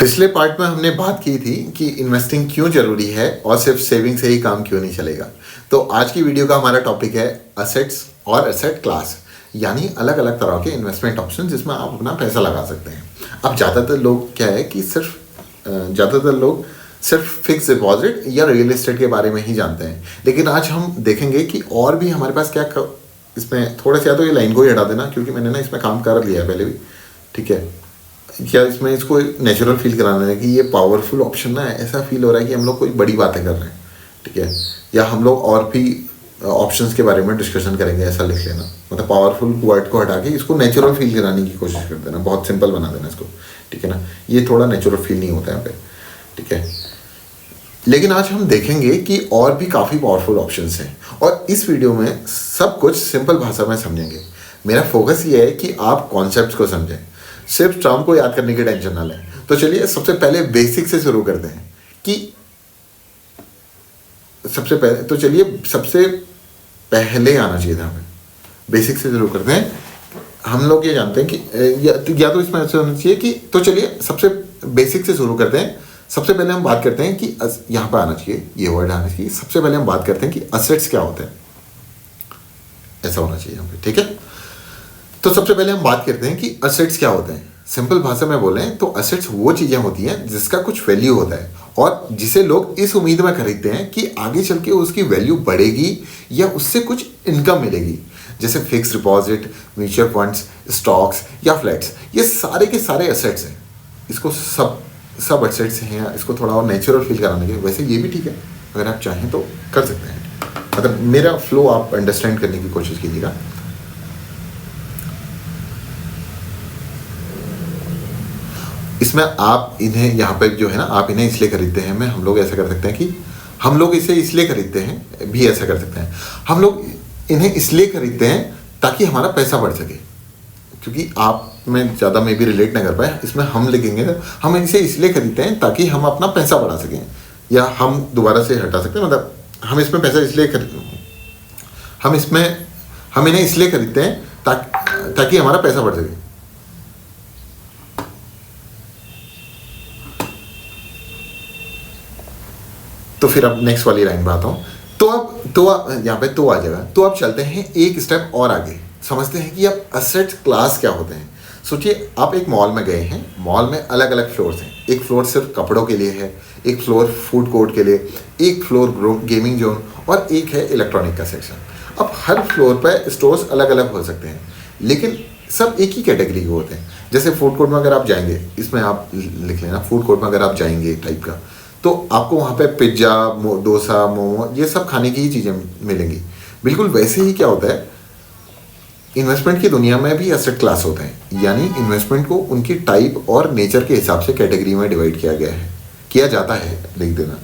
पिछले पार्ट में हमने बात की थी कि इन्वेस्टिंग क्यों जरूरी है और सिर्फ सेविंग से ही काम क्यों नहीं चलेगा। तो आज की वीडियो का हमारा टॉपिक है असेट्स और एसेट क्लास, यानी अलग अलग तरह के इन्वेस्टमेंट ऑप्शन जिसमें आप अपना पैसा लगा सकते हैं। अब ज़्यादातर लोग क्या है कि ज़्यादातर लोग सिर्फ फिक्स डिपॉजिट या रियल एस्टेट के बारे में ही जानते हैं, लेकिन आज हम देखेंगे कि और भी हमारे पास क्या इसमें थोड़ा सा, या तो ये लाइन को ही हटा देना क्योंकि मैंने इसमें काम कर लिया है पहले भी, ठीक है। क्या इसमें इसको नेचुरल फील कराना है कि ये पावरफुल ऑप्शन ना है, ऐसा फील हो रहा है कि हम लोग कोई बड़ी बातें कर रहे हैं, ठीक है। या हम लोग और भी ऑप्शंस के बारे में डिस्कशन करेंगे, ऐसा लिख लेना। मतलब पावरफुल वर्ड को हटा के इसको नेचुरल फील कराने की कोशिश कर देना, बहुत सिंपल बना देना इसको, ठीक है ना। ये थोड़ा नेचुरल फील नहीं होता है यहाँ पे, ठीक है। लेकिन आज हम देखेंगे कि और भी काफ़ी पावरफुल ऑप्शंस हैं और इस वीडियो में सब कुछ सिंपल भाषा में समझेंगे। मेरा फोकस ये है कि आप कॉन्सेप्ट्स को समझें, सिर्फ टर्म को याद करने की टेंशन ना लें। तो चलिए सबसे पहले बेसिक से शुरू करते हैं कि सबसे पहले आना चाहिए था हमें, बेसिक से शुरू करते हैं। हम लोग ये जानते हैं कि या तो इसमें ऐसा होना चाहिए कि, तो चलिए सबसे बेसिक से शुरू करते हैं। सबसे पहले हम बात करते हैं कि यहाँ पर आना चाहिए, ये वर्ड आना चाहिए। सबसे पहले हम बात करते हैं कि असेट्स क्या होते हैं, ऐसा होना चाहिए यहाँ पे, ठीक है। तो सबसे पहले हम बात करते हैं कि असेट्स क्या होते हैं। सिंपल भाषा में बोलें तो असेट्स वो चीज़ें होती हैं जिसका कुछ वैल्यू होता है और जिसे लोग इस उम्मीद में खरीदते हैं कि आगे चल के उसकी वैल्यू बढ़ेगी या उससे कुछ इनकम मिलेगी। जैसे fix deposit, mutual funds, stocks या फ्लैट्स, ये सारे के सारे असेट्स हैं। इसको सब असेट्स हैं, इसको थोड़ा और नेचुरल फील कराने के। वैसे ये भी ठीक है, अगर आप चाहें तो कर सकते हैं। मतलब मेरा फ्लो आप अंडरस्टैंड करने की कोशिश कीजिएगा। इसमें आप इन्हें यहाँ पे जो है ना, आप इन्हें इसलिए खरीदते हैं, हम लोग ऐसा कर सकते हैं कि हम लोग इसे इसलिए खरीदते हैं, भी ऐसा कर सकते हैं। हम लोग इन्हें इसलिए खरीदते हैं ताकि हमारा पैसा बढ़ सके, क्योंकि आप में ज़्यादा में भी रिलेट ना कर पाए, इसमें हम लिखेंगे तो हम इसे इसलिए खरीदते हैं ताकि हम अपना पैसा बढ़ा सकें, या हम दोबारा से हटा सकते हैं। मतलब हम इसमें पैसा इसलिए हम इन्हें इसलिए खरीदते हैं ताकि हमारा पैसा बढ़ सके। तो फिर अब नेक्स्ट वाली लाइन पर आता हूँ। तो यहाँ पे तो आ जाएगा। तो अब चलते हैं एक स्टेप और आगे, समझते हैं कि अब असेट क्लास क्या होते हैं। सोचिए आप एक मॉल में गए हैं, मॉल में अलग अलग फ्लोर्स हैं। एक फ्लोर सिर्फ कपड़ों के लिए है, एक फ्लोर फूड कोर्ट के लिए, एक फ्लोर गेमिंग जोन और एक है इलेक्ट्रॉनिक का सेक्शन। अब हर फ्लोर पर स्टोर्स अलग अलग हो सकते हैं, लेकिन सब एक ही कैटेगरी के होते हैं। जैसे फूड कोर्ट में अगर आप जाएंगे, इसमें आप लिख लेना, फूड कोर्ट में अगर आप जाएंगे टाइप का, तो आपको वहाँ पे पिज्ज़ा, डोसा, मोमो, ये सब खाने की ही चीज़ें मिलेंगी। बिल्कुल वैसे ही क्या होता है, इन्वेस्टमेंट की दुनिया में भी एसेट क्लास होते हैं, यानी इन्वेस्टमेंट को उनकी टाइप और नेचर के हिसाब से कैटेगरी में डिवाइड किया जाता है, लिख देना।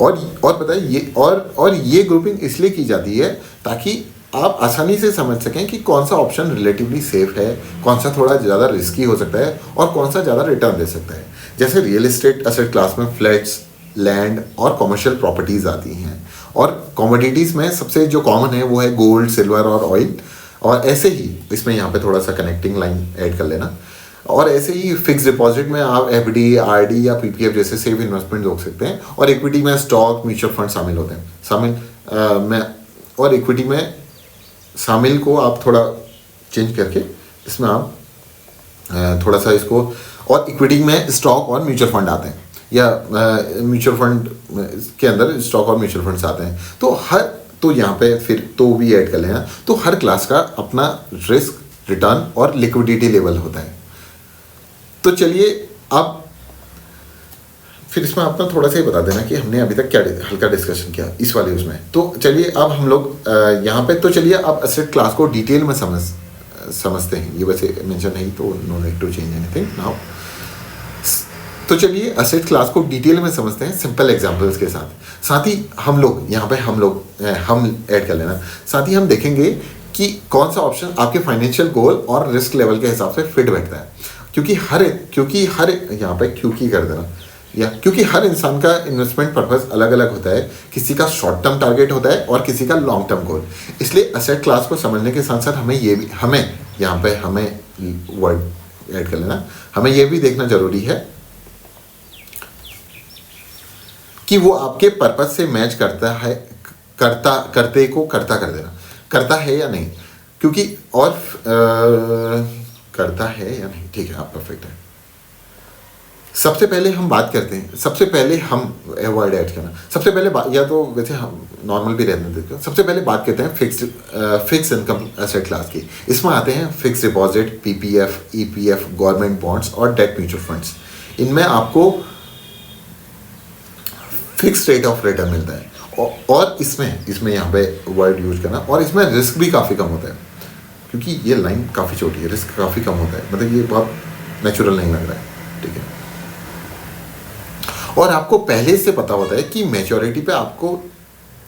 और पता है ये ग्रुपिंग इसलिए की जाती है ताकि आप आसानी से समझ सकें कि कौन सा ऑप्शन रिलेटिवली सेफ है, कौन सा थोड़ा ज़्यादा रिस्की हो सकता है और कौन सा ज़्यादा रिटर्न दे सकता है। जैसे रियल एस्टेट एसेट क्लास में फ्लैट्स, लैंड और कमर्शियल प्रॉपर्टीज़ आती हैं, और कमोडिटीज़ में सबसे जो कॉमन है वो है गोल्ड, सिल्वर और ऑयल। और ऐसे ही इसमें यहाँ पे थोड़ा सा कनेक्टिंग लाइन ऐड कर लेना। और ऐसे ही फिक्स डिपॉजिट में आप एफडी, आरडी या पीपीएफ जैसे सेफ इन्वेस्टमेंट रोक सकते हैं। और इक्विटी में स्टॉक, म्यूचुअल फंड शामिल होते हैं। और इक्विटी में शामिल को आप थोड़ा चेंज करके इसमें आप थोड़ा सा इसको, और इक्विटी में स्टॉक और म्यूचुअल फंड आते हैं, या म्यूचुअल फंड के अंदर स्टॉक और म्यूचुअल फंड्स आते हैं। तो यहाँ पे फिर तो भी ऐड कर लेना। तो हर क्लास का अपना रिस्क, रिटर्न और लिक्विडिटी लेवल होता है। तो चलिए अब फिर इसमें आपको थोड़ा सा ही बता देना कि हमने अभी तक क्या हल्का डिस्कशन किया इस वाले उसमें। तो चलिए अब हम लोग यहाँ पे, तो चलिए अब एसेट क्लास को डिटेल में समझते हैं। ये वैसे मेंशन नहीं, तो no need to change anything now. तो चलिए एसेट क्लास को डिटेल में समझते हैं सिंपल एग्जांपल्स के साथ ही हम लोग यहाँ पे हम ऐड कर लेना। साथ ही हम देखेंगे कि कौन सा ऑप्शन आपके फाइनेंशियल गोल और रिस्क लेवल के हिसाब से फिट बैठता है। क्योंकि हर यहाँ पे क्योंकि कर देना, या क्योंकि हर इंसान का इन्वेस्टमेंट पर्पस अलग अलग होता है। किसी का शॉर्ट टर्म टारगेट होता है और किसी का लॉन्ग टर्म गोल। इसलिए एसेट क्लास को समझने के साथ साथ हमें वर्ड ऐड कर लेना, हमें ये भी देखना जरूरी है कि वो आपके पर्पज से मैच करता है, करते को करता कर देना, करता है या नहीं, क्योंकि और करता है या नहीं, ठीक है, आप परफेक्ट है। सबसे पहले हम बात करते हैं, सबसे पहले हम वर्ड ऐड करना, सबसे पहले या तो वैसे हम नॉर्मल भी रहने देते हैं। सबसे पहले बात करते हैं फिक्स इनकम एसेट क्लास की। इसमें आते हैं fix deposit, PPF, EPF, government bonds और डेट म्यूचुअल फंड्स। इनमें आपको फिक्स रेट ऑफ रिटर्न मिलता है और इसमें यहाँ पे वर्ड यूज करना, और इसमें रिस्क भी काफ़ी कम होता है, क्योंकि ये लाइन काफ़ी छोटी है, रिस्क काफ़ी कम होता है, मतलब ये बहुत नेचुरल नहीं लग रहा है, ठीक है। और आपको पहले से पता होता है कि मैच्योरिटी पे आपको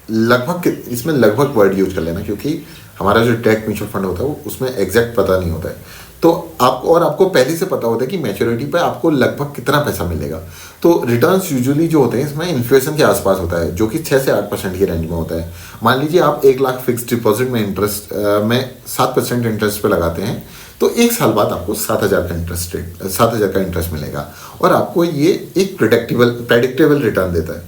लगभग, इसमें लगभग वर्ड यूज कर लेना, क्योंकि हमारा जो डेट म्यूचुअल फंड होता है वो उसमें एग्जैक्ट पता नहीं होता है। तो आपको पहले से पता होता है कि मैच्योरिटी पे आपको लगभग कितना पैसा मिलेगा। तो रिटर्न्स यूजुअली जो होते हैं इसमें इन्फ्लेशन के आसपास होता है, जो कि 6 से 8% के रेंज में होता है। मान लीजिए आप 1 लाख फिक्स डिपॉजिट में इंटरेस्ट में 7% इंटरेस्ट पे लगाते हैं, तो 1 साल बाद आपको 7,000 का इंटरेस्ट मिलेगा, और आपको ये एक प्रेडिक्टेबल रिटर्न देता है।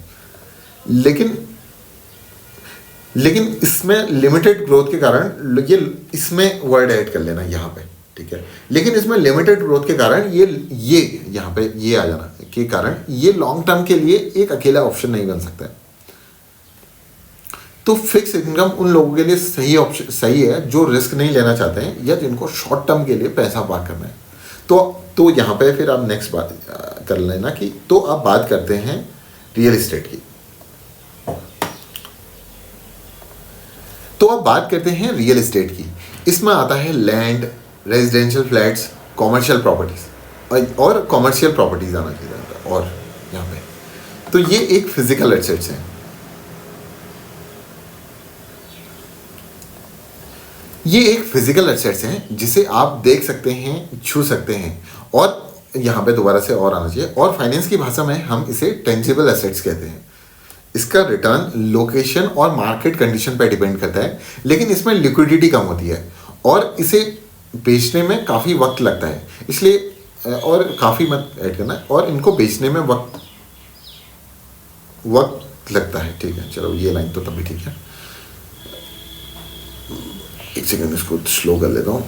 लेकिन इसमें लिमिटेड ग्रोथ के कारण, ये इसमें वर्ड ऐड कर लेना यहाँ पे, ठीक है। लेकिन इसमें लिमिटेड ग्रोथ के कारण ये यहाँ पे ये आ जाना के कारण ये लॉन्ग टर्म के लिए एक अकेला ऑप्शन नहीं बन सकता है। तो फिक्स इनकम उन लोगों के लिए सही है जो रिस्क नहीं लेना चाहते हैं या जिनको शॉर्ट टर्म के लिए पैसा पार करना है। तो यहाँ पे फिर आप नेक्स्ट बात कर लेना कि तो आप बात करते हैं रियल एस्टेट की। तो अब बात करते हैं रियल एस्टेट की। इसमें आता है land, residential flats, commercial properties, और कॉमर्शियल प्रॉपर्टीज आना चाहिए। और यहाँ पे तो ये एक फिजिकल एसेट्स हैं। ये एक फिजिकल एसेट्स हैं जिसे आप देख सकते हैं, छू सकते हैं, और यहाँ पे दोबारा से और आना चाहिए। और फाइनेंस की भाषा में हम इसे टेंजिबल एसेट्स कहते हैं। इसका रिटर्न लोकेशन और मार्केट कंडीशन पर डिपेंड करता है, लेकिन इसमें लिक्विडिटी कम होती है और इसे बेचने में काफ़ी वक्त लगता है, इसलिए और काफ़ी मत ऐड करना, और इनको बेचने में वक्त लगता है, ठीक है। चलो ये लाइन तो तभी ठीक है, एक सेकंड इसको स्लो कर लेता हूँ।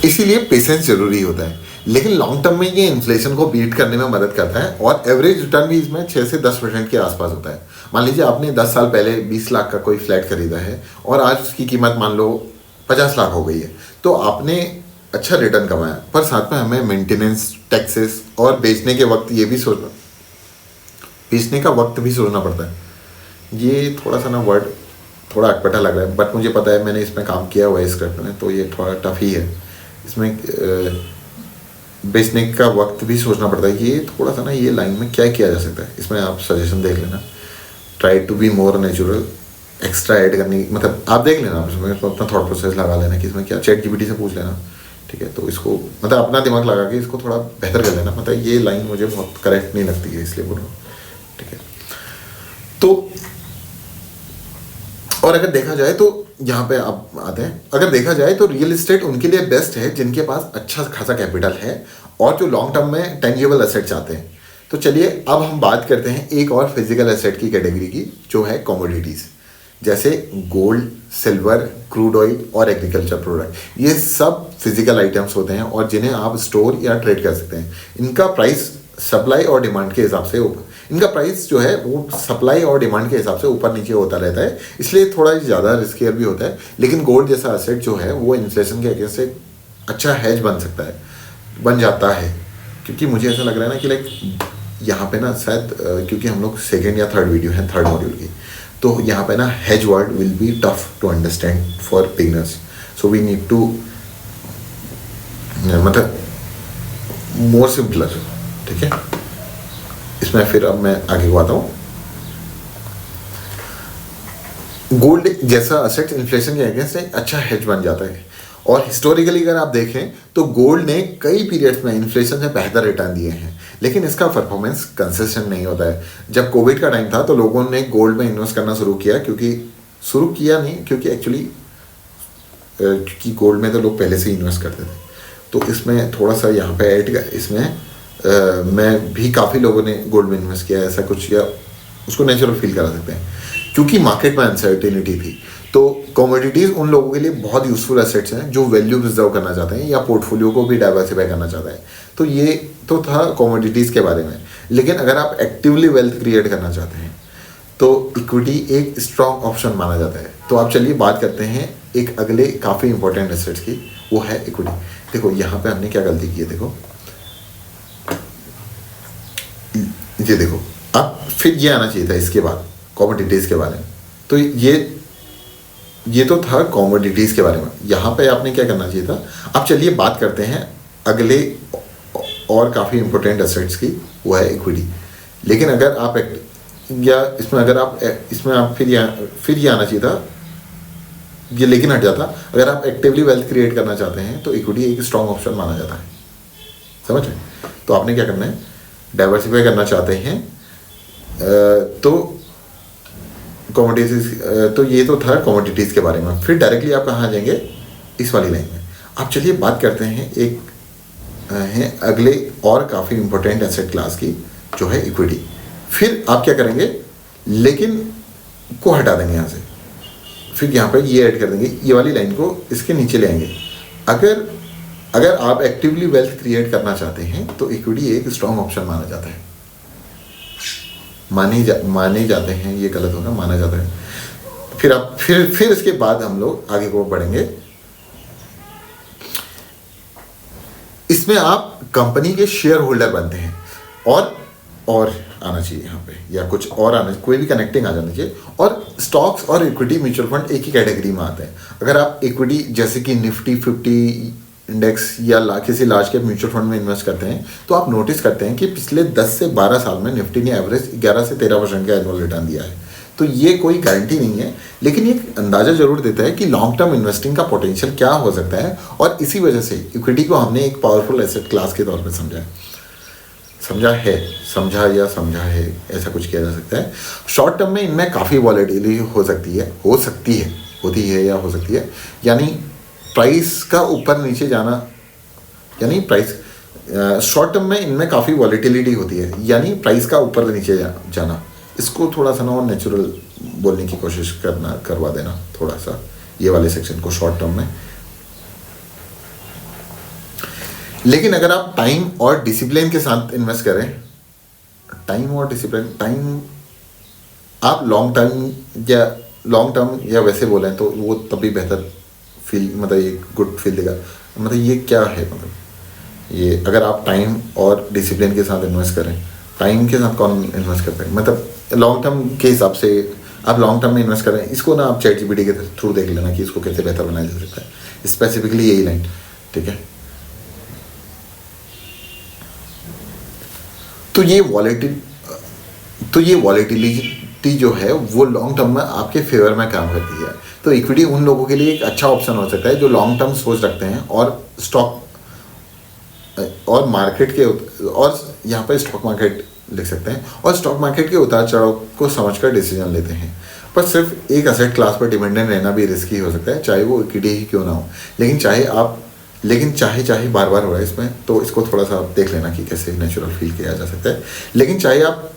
इसीलिए पेशेंस जरूरी होता है, लेकिन लॉन्ग टर्म में ये इन्फ्लेशन को बीट करने में मदद करता है, और एवरेज रिटर्न भी इसमें 6 से 10% के आसपास होता है। मान लीजिए आपने 10 साल पहले 20 लाख का कोई फ्लैट खरीदा है और आज उसकी कीमत मान लो 50 लाख हो गई है, तो आपने अच्छा रिटर्न कमाया, पर साथ में हमें मेंटेनेंस, टैक्सेस और बेचने के वक्त भी सोचना पड़ता है। ये थोड़ा सा ना वर्ड थोड़ा अटपटा लग रहा है, बट मुझे पता है, मैंने इसमें काम किया हुआ है स्क्रिप्ट में, तो ये थोड़ा टफ ही है। इसमें बेचने का वक्त भी सोचना पड़ता है। ये थोड़ा सा ना, ये लाइन में क्या किया जा सकता है, इसमें आप सजेशन देख लेना। Try to be more natural, extra add करने की, मतलब आप देख लेना, इसमें अपना थॉट प्रोसेस लगा लेना कि इसमें क्या, चैट जीपीटी से पूछ लेना, ठीक है। तो इसको मतलब अपना दिमाग लगा के इसको थोड़ा बेहतर कर लेना, मतलब ये लाइन मुझे बहुत करेक्ट नहीं लगती है, इसलिए बोल रहा हूँ, ठीक है। तो और अगर देखा जाए तो यहाँ पे आप आते हैं, अगर देखा जाए तो रियल एस्टेट उनके लिए बेस्ट है जिनके पास अच्छा खासा कैपिटल है और जो लॉन्ग टर्म में टेंजिबल एसेट चाहते हैं। तो चलिए अब हम बात करते हैं एक और फिजिकल एसेट की कैटेगरी की, जो है कमोडिटीज़, जैसे गोल्ड, सिल्वर, क्रूड ऑयल और एग्रीकल्चर प्रोडक्ट। ये सब फिजिकल आइटम्स होते हैं और जिन्हें आप स्टोर या ट्रेड कर सकते हैं। इनका प्राइस सप्लाई और डिमांड के हिसाब से इनका प्राइस जो है वो सप्लाई और डिमांड के हिसाब से ऊपर नीचे होता रहता है, इसलिए थोड़ा ज़्यादा रिस्कियर भी होता है। लेकिन गोल्ड जैसा एसेट जो है वो इन्फ्लेशन के अगेंस्ट से अच्छा हेज बन जाता है, क्योंकि मुझे ऐसा लग रहा है ना कि लाइक यहाँ पे ना शायद क्योंकि हम लोग सेकेंड या थर्ड मॉड्यूल की, तो यहाँ पे ना hedge word will be tough to understand for beginners, so we need to मतलब मोर सिंपलर, ठीक है। इसमें फिर अब मैं आगे को आता हूँ। गोल्ड जैसा एसेट इन्फ्लेशन के अगेंस्ट एक अच्छा हेज बन जाता है, और हिस्टोरिकली अगर आप देखें तो गोल्ड ने कई पीरियड्स में इन्फ्लेशन से बेहतर रिटर्न दिए हैं, लेकिन इसका परफॉर्मेंस कंसिस्टेंट नहीं होता है। जब कोविड का टाइम था तो लोगों ने गोल्ड में इन्वेस्ट करना क्योंकि एक्चुअली क्योंकि गोल्ड में तो लोग पहले से ही इन्वेस्ट करते थे, तो इसमें थोड़ा सा यहाँ पे ऐड इसमें मैं भी काफ़ी लोगों ने गोल्ड में इन्वेस्ट किया है, ऐसा कुछ, या उसको नेचुरल फील करा सकते हैं, क्योंकि मार्केट में अनसर्टेनिटी थी। तो कमोडिटीज़ उन लोगों के लिए बहुत यूज़फुल एसेट्स हैं जो वैल्यू प्रिजर्व करना चाहते हैं या पोर्टफोलियो को भी डाइवर्सिफाई करना चाहते हैं। तो ये तो था कमोडिटीज़ के बारे में। लेकिन अगर आप एक्टिवली वेल्थ क्रिएट करना चाहते हैं तो इक्विटी एक स्ट्रॉन्ग ऑप्शन माना जाता है। तो आप चलिए बात करते हैं एक अगले काफ़ी इंपॉर्टेंट एसेट्स की, वो है इक्विटी। देखो यहाँ पे हमने क्या गलती की है, देखो ये देखो, अब फिर ये आना चाहिए था इसके बाद कमोडिटीज़ के बारे में। तो ये तो था कमोडिटीज़ के बारे में, यहाँ पे आपने क्या करना चाहिए था। अब चलिए बात करते हैं अगले और काफ़ी इंपॉर्टेंट एसेट्स की, वो है इक्विटी। लेकिन अगर आप इसमें आप फिर ये आना चाहिए था, ये लेकिन हट जाता। अगर आप एक्टिवली वेल्थ क्रिएट करना चाहते हैं तो इक्विटी एक स्ट्रॉन्ग ऑप्शन माना जाता है, समझ रहे। तो आपने क्या करना है, डाइवर्सिफाई करना चाहते हैं तो कमोडिटीज़, तो ये तो था कमोडिटीज़ के बारे में। फिर डायरेक्टली आप कहाँ जाएंगे, इस वाली लाइन में। आप चलिए बात करते हैं एक है अगले और काफ़ी इंपॉर्टेंट एसेट क्लास की, जो है इक्विटी। फिर आप क्या करेंगे, लेकिन को हटा देंगे यहाँ से, फिर यहाँ पर ये ऐड कर देंगे, ये वाली लाइन को इसके नीचे ले आएंगे। अगर आप एक्टिवली वेल्थ क्रिएट करना चाहते हैं तो इक्विटी एक स्ट्रॉन्ग ऑप्शन माना जाता है, माने जाते हैं, ये गलत होगा, माना जाता है। फिर इसके बाद हम लोग आगे को बढ़ेंगे। इसमें आप कंपनी के शेयर होल्डर बनते हैं और आना चाहिए यहाँ पे, या कुछ और आना, कोई भी कनेक्टिंग आ जाना चाहिए। और स्टॉक्स और इक्विटी म्यूचुअल फंड एक ही कैटेगरी में आते हैं। अगर आप इक्विटी जैसे कि निफ्टी 50 इंडेक्स या किसी लार्ज कैप म्यूचुअल फंड में इन्वेस्ट करते हैं तो आप नोटिस करते हैं कि पिछले 10 से 12 साल में निफ्टी ने एवरेज 11 से 13% का एनुअल रिटर्न दिया है। तो ये कोई गारंटी नहीं है, लेकिन ये अंदाज़ा जरूर देता है कि लॉन्ग टर्म इन्वेस्टिंग का पोटेंशियल क्या हो सकता है। और इसी वजह से इक्विटी को हमने एक पावरफुल एसेट क्लास के तौर पर समझा है, ऐसा कुछ किया जा सकता है। शॉर्ट टर्म में इनमें काफ़ी वॉलेटिलिटी हो सकती है, यानी प्राइस का ऊपर नीचे जाना, यानी प्राइस शॉर्ट टर्म में इनमें काफ़ी वॉलेटिलिटी होती है, यानी प्राइस का ऊपर नीचे जाना। इसको थोड़ा सा ना और नेचुरल बोलने की कोशिश करवा देना थोड़ा सा, ये वाले सेक्शन को शॉर्ट टर्म में। लेकिन अगर आप टाइम और डिसिप्लिन के साथ इन्वेस्ट करें, टाइम आप लॉन्ग टर्म या वैसे बोलें तो वो तभी बेहतर फील, मतलब ये गुड फील देगा। मतलब ये क्या है, मतलब ये अगर आप टाइम और डिसिप्लिन के साथ इन्वेस्ट करें, टाइम के साथ कौन इन्वेस्ट करते हैं, मतलब लॉन्ग टर्म के हिसाब से आप लॉन्ग टर्म में इन्वेस्ट करें। इसको ना आप ChatGPT के थ्रू देख लेना कि इसको कैसे बेहतर बनाया जा सकता है, स्पेसिफिकली यही लाइन, ठीक है। तो ये वॉलेटिलिटी जो है वो लॉन्ग टर्म में आपके फेवर में काम करती है। तो इक्विटी उन लोगों के लिए एक अच्छा ऑप्शन हो सकता है जो लॉन्ग टर्म सोच रखते हैं और स्टॉक और मार्केट के, और यहाँ पर स्टॉक मार्केट लिख सकते हैं, और स्टॉक मार्केट के उतार चढ़ाव को समझकर डिसीजन लेते हैं। पर सिर्फ एक एसेट क्लास पर डिपेंडेंट रहना भी रिस्की हो सकता है, चाहे वो इक्विटी ही क्यों ना हो। लेकिन चाहे बार बार हो रहा है इसमें, तो इसको थोड़ा सा आप देख लेना कि कैसे नेचुरल फील किया जा सकता है। लेकिन चाहे आप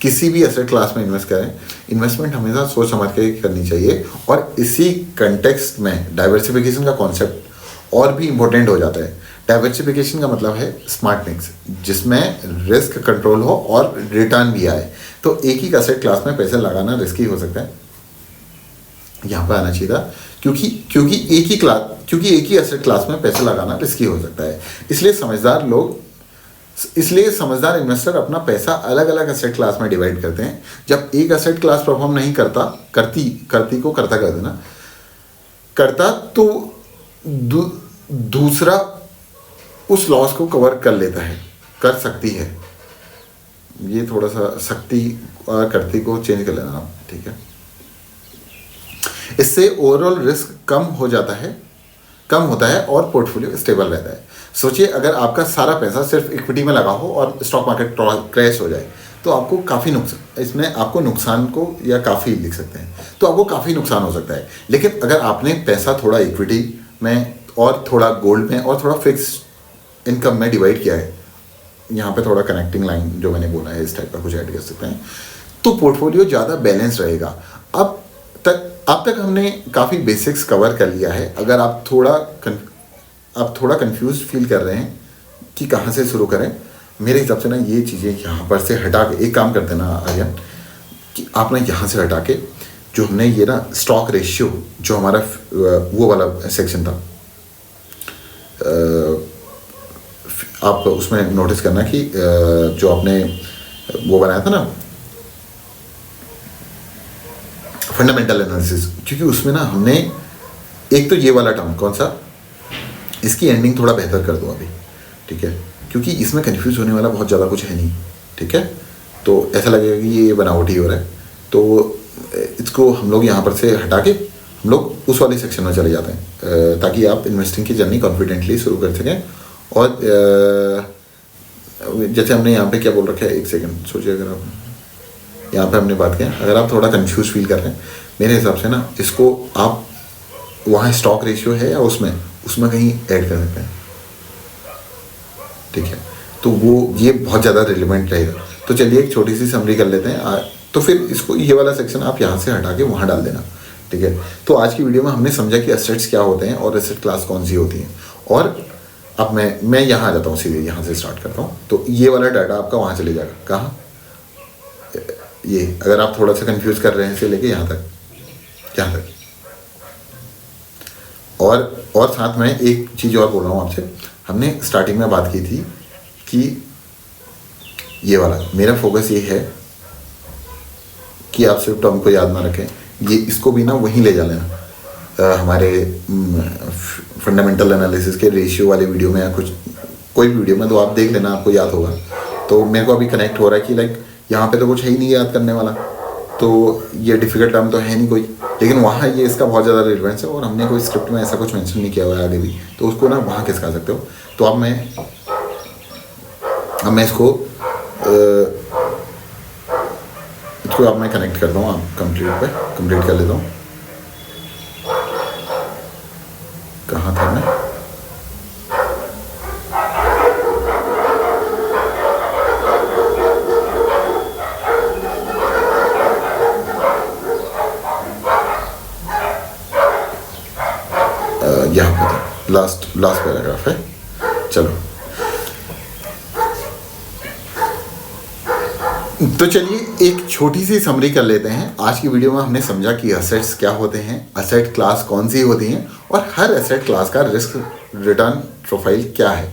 किसी भी एसेट क्लास में इन्वेस्ट करें, इन्वेस्टमेंट हमेशा सोच समझ के करनी चाहिए। और इसी कंटेक्स्ट में डाइवर्सिफिकेशन का कॉन्सेप्ट और भी इम्पोर्टेंट हो जाता है। डाइवर्सिफिकेशन का मतलब है स्मार्ट मिक्स, जिसमें रिस्क कंट्रोल हो और रिटर्न भी आए। तो एक ही एसेट क्लास में पैसे लगाना रिस्की हो सकता है, यहाँ पर आना चाहिए था, क्योंकि एक ही एसेट क्लास में पैसे लगाना रिस्की हो सकता है। इसलिए समझदार इन्वेस्टर अपना पैसा अलग अलग एसेट क्लास में डिवाइड करते हैं। जब एक एसेट क्लास परफॉर्म नहीं करता तो दूसरा उस लॉस को कवर कर सकती है। ये थोड़ा सा सकती और करती को चेंज कर लेना, ठीक है। इससे ओवरऑल रिस्क कम होता है और पोर्टफोलियो स्टेबल रहता है। सोचिए अगर आपका सारा पैसा सिर्फ इक्विटी में लगा हो और स्टॉक मार्केट क्रैश हो जाए तो आपको काफ़ी नुकसान को या काफ़ी लिख सकते हैं, तो आपको काफ़ी नुकसान हो सकता है। लेकिन अगर आपने पैसा थोड़ा इक्विटी में और थोड़ा गोल्ड में और थोड़ा फिक्स इनकम में डिवाइड किया है, यहाँ पे थोड़ा कनेक्टिंग लाइन जो मैंने बोला है इस टाइप का कुछ ऐड कर सकते हैं, तो पोर्टफोलियो ज़्यादा बैलेंस रहेगा। अब तक हमने काफ़ी बेसिक्स कवर कर लिया है। अगर आप थोड़ा कंफ्यूज फील कर रहे हैं कि कहाँ से शुरू करें, मेरे हिसाब से ना ये चीज़ें यहाँ पर से हटा के एक काम कर देना आर्यन, कि आप ना यहाँ से हटा के जो हमने ये ना स्टॉक रेशियो जो हमारा वो वाला सेक्शन था, आप उसमें नोटिस करना कि जो आपने वो बनाया था ना फंडामेंटल एनालिसिस, क्योंकि उसमें ना हमने एक तो ये वाला टर्म कौन सा, इसकी एंडिंग थोड़ा बेहतर कर दो अभी, ठीक है, क्योंकि इसमें कंफ्यूज होने वाला बहुत ज़्यादा कुछ है नहीं, ठीक है। तो ऐसा लगेगा कि ये बनावटी हो रहा है, तो इसको हम लोग यहाँ पर से हटा के हम लोग उस वाले सेक्शन में चले जाते हैं, ताकि आप इन्वेस्टिंग की जर्नी कॉन्फिडेंटली शुरू कर सकें। और जैसे हमने यहाँ पे क्या बोल रखा है, एक सेकंड सोचिए, अगर आप यहाँ पे हमने बात किया, अगर आप थोड़ा कंफ्यूज फील कर रहे हैं, मेरे हिसाब से ना इसको आप वहाँ स्टॉक रेशियो है या उसमें कहीं ऐड कर सकते हैं, ठीक है। तो वो ये बहुत ज़्यादा रिलेवेंट रहेगा। तो चलिए एक छोटी सी समरी कर लेते हैं, तो फिर इसको ये वाला सेक्शन आप यहाँ से हटा के वहाँ डाल देना, ठीक है। तो आज की वीडियो में हमने समझा कि एसेट्स क्या होते हैं और एसेट क्लास कौन सी होती हैं। और अब मैं यहाँ आ जाता हूँ, सीधे यहाँ से स्टार्ट करता हूँ। तो ये वाला डाटा आपका वहाँ चले जाएगा, कहाँ, ये अगर आप थोड़ा सा कंफ्यूज कर रहे हैं इसे लेके यहाँ तक। और साथ में एक चीज़ और बोल रहा हूँ आपसे, हमने स्टार्टिंग में बात की थी कि ये वाला मेरा फोकस ये है कि आप सिर्फ टर्म को याद ना रखें, ये इसको भी ना वहीं ले जा लेना, हमारे फंडामेंटल एनालिसिस के रेशियो वाले वीडियो में या कोई वीडियो में, तो आप देख लेना, आपको याद होगा। तो मेरे को अभी कनेक्ट हो रहा है कि लाइक यहाँ पे तो कुछ है ही नहीं याद करने वाला, तो ये डिफ़िकल्ट टर्म तो है नहीं कोई, लेकिन वहाँ ये इसका बहुत ज़्यादा रिलेवेंस है और हमने कोई स्क्रिप्ट में ऐसा कुछ मेंशन नहीं किया हुआ है आगे भी, तो उसको ना वहाँ किसका सकते हो। तो अब मैं इसको अब मैं कनेक्ट करता हूँ, आप कंप्लीट कर लेता हूँ। कहाँ था मैं, यहाँ पे था, लास्ट पैराग्राफ है। चलो तो चलिए एक छोटी सी समरी कर लेते हैं। आज की वीडियो में हमने समझा कि एसेट्स क्या होते हैं, एसेट क्लास कौन सी होती हैं और हर एसेट क्लास का रिस्क रिटर्न प्रोफाइल क्या है।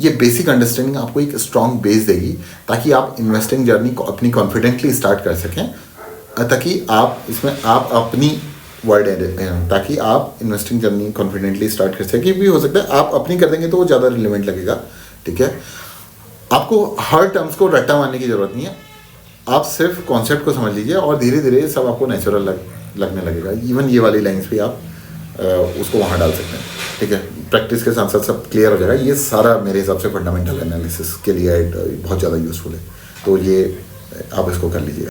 ये बेसिक अंडरस्टैंडिंग आपको एक स्ट्रॉन्ग बेस देगी ताकि आप इन्वेस्टिंग जर्नी को अपनी कॉन्फिडेंटली स्टार्ट कर सकें, ताकि आप इसमें आप अपनी वर्ड है, ताकि आप इन्वेस्टिंग जर्नी कॉन्फिडेंटली स्टार्ट कर सकें। भी हो सकता है आप अपनी कर देंगे तो वो ज़्यादा रिलेवेंट लगेगा, ठीक है। आपको हर टर्म्स को रट्टा मारने की ज़रूरत नहीं है, आप सिर्फ कॉन्सेप्ट को समझ लीजिए और धीरे धीरे सब आपको नेचुरल लगने लगेगा। इवन ये वाली लाइंस भी आप उसको वहाँ डाल सकते हैं, ठीक है। प्रैक्टिस के साथ साथ सब क्लियर हो जाएगा। ये सारा मेरे हिसाब से फंडामेंटल एनालिसिस के लिए बहुत ज़्यादा यूज़फुल है, तो ये आप इसको कर लीजिएगा।